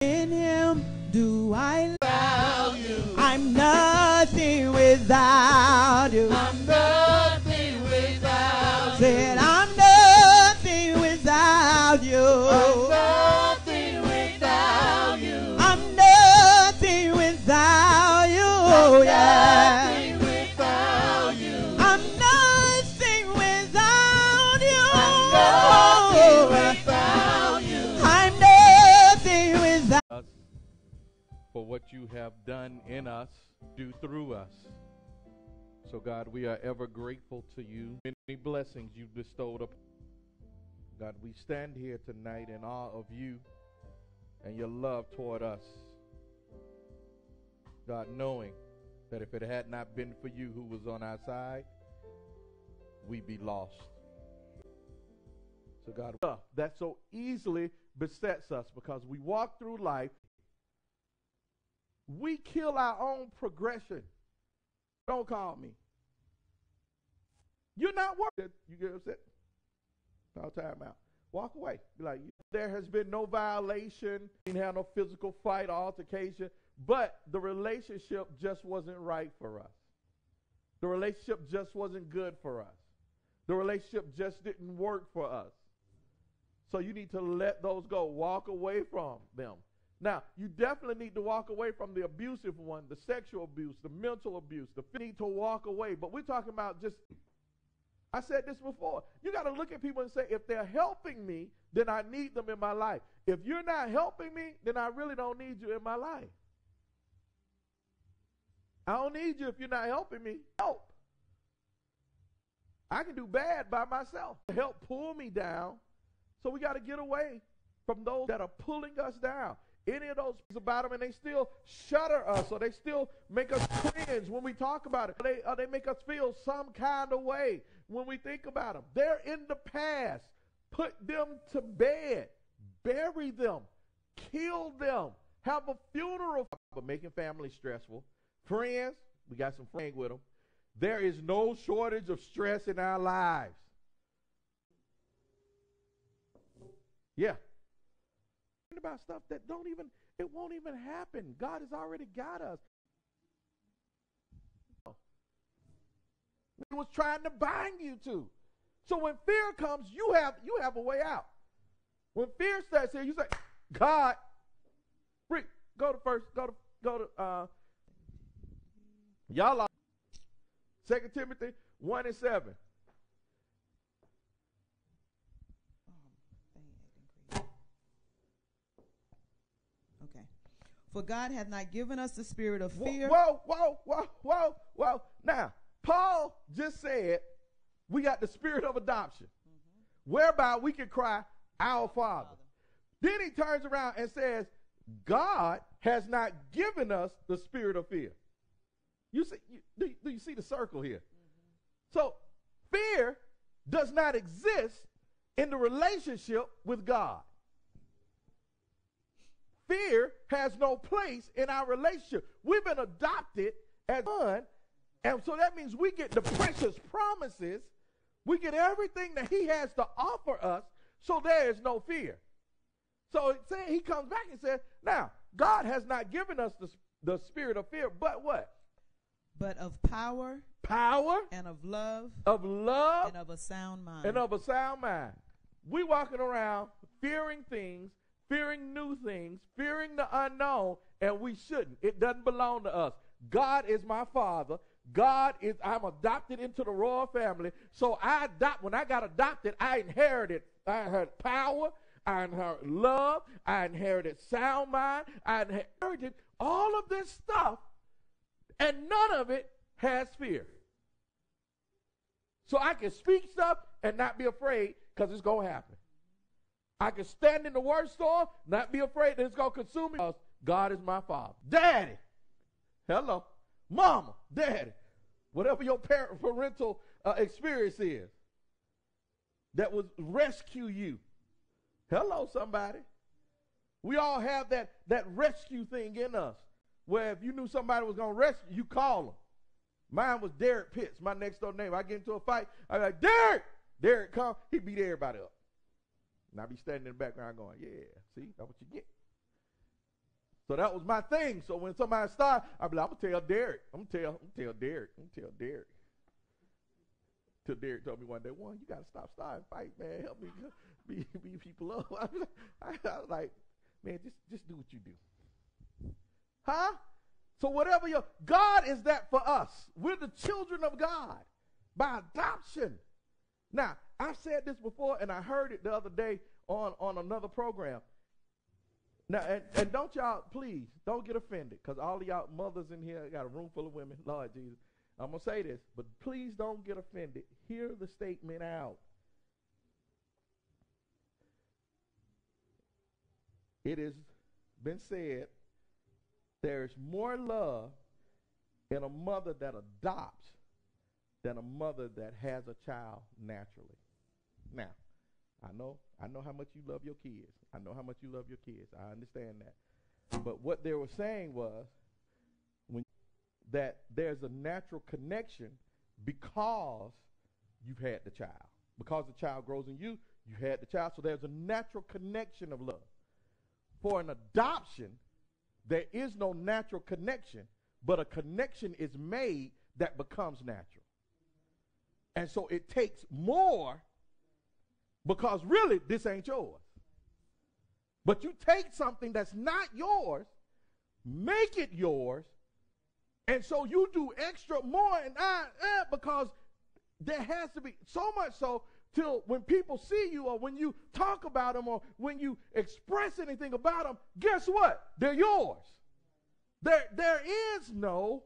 In him do I value. I'm nothing without you. I'm nothing without you. Said I'm nothing without you. I'm nothing without you. I'm nothing without you. Oh yeah. Nothing without you. I'm nothing without you. I'm nothing without you. I'm nothing without us for what you have done in us, do through us. So God, we are ever grateful to you. Many blessings you've bestowed upon. God, we stand here tonight in awe of you and your love toward us. God, knowing that if it had not been for you who was on our side, we'd be lost. So God, that so easily besets us because we walk through life, we kill our own progression. Don't call me. You're not working. You get upset. Call time out. Walk away. Be like, there has been no violation. You didn't have no physical fight or altercation, but the relationship just wasn't right for us. The relationship just wasn't good for us. The relationship just didn't work for us. So you need to let those go. Walk away from them. Now, you definitely need to walk away from the abusive one, the sexual abuse, the mental abuse. You need to walk away. But we're talking about just, I said this before. You got to look at people and say, if they're helping me, then I need them in my life. If you're not helping me, then I really don't need you in my life. I don't need you if you're not helping me. Help. I can do bad by myself. Help pull me down. So we got to get away from those that are pulling us down. Any of those about them, and they still shudder us, or they still make us cringe when we talk about it. They make us feel some kind of way when we think about them. They're in the past. Put them to bed. Bury them. Kill them. Have a funeral. But making family stressful. Friends, we got some friends with them. There is no shortage of stress in our lives. Yeah. About stuff that it won't even happen. God has already got us. He was trying to bind you to. So when fear comes, you have a way out. When fear starts here, you say, God, go to y'all are 2 Timothy 1:7. For God hath not given us the spirit of fear. Whoa. Now, Paul just said we got the spirit of adoption, whereby we can cry, Our Father. Then he turns around and says, God has not given us the spirit of fear. You see, do you see the circle here? So, fear does not exist in the relationship with God. Fear has no place in our relationship. We've been adopted as son, and so that means we get the precious promises. We get everything that he has to offer us, so there is no fear. So he comes back and says, now, God has not given us the spirit of fear, but what? But of power, and of love, and of a sound mind. We walking around fearing things, fearing new things, fearing the unknown, and we shouldn't. It doesn't belong to us. God is my Father. I'm adopted into the royal family. So when I got adopted, I inherited power, I inherited love, I inherited sound mind, I inherited all of this stuff, and none of it has fear. So I can speak stuff and not be afraid because it's going to happen. I can stand in the worst storm, not be afraid that it's going to consume me because God is my Father. Daddy. Hello. Mama. Daddy. Whatever your parental experience is that would rescue you. Hello, somebody. We all have that rescue thing in us where if you knew somebody was going to rescue you, call them. Mine was Derek Pitts, my next door neighbor. I get into a fight, I be like, Derek! Derek come, he beat everybody up. And I be standing in the background going, yeah, see, that's what you get. So that was my thing. So when somebody started, I'd be like, I'm going to tell Derek. I'm going to tell Derek. Till Derek told me one day, you got to stop starting fight, man. Help me beat people up. I was like, man, just do what you do. Huh? So whatever God is that for us. We're the children of God by adoption. Now, I've said this before, and I heard it the other day on another program. Now, and don't y'all, please, don't get offended, because all of y'all mothers in here got a room full of women. Lord Jesus. I'm going to say this, but please don't get offended. Hear the statement out. It has been said there's more love in a mother that adopts than a mother that has a child naturally. Now, I know how much you love your kids. I know how much you love your kids. I understand that. But what they were saying was that there's a natural connection because you've had the child. Because the child grows in you, you had the child. So there's a natural connection of love. For an adoption, there is no natural connection, but a connection is made that becomes natural. And so it takes more, because really this ain't yours. But you take something that's not yours, make it yours, and so you do extra more and because there has to be so much so till when people see you or when you talk about them or when you express anything about them, guess what? They're yours. There is no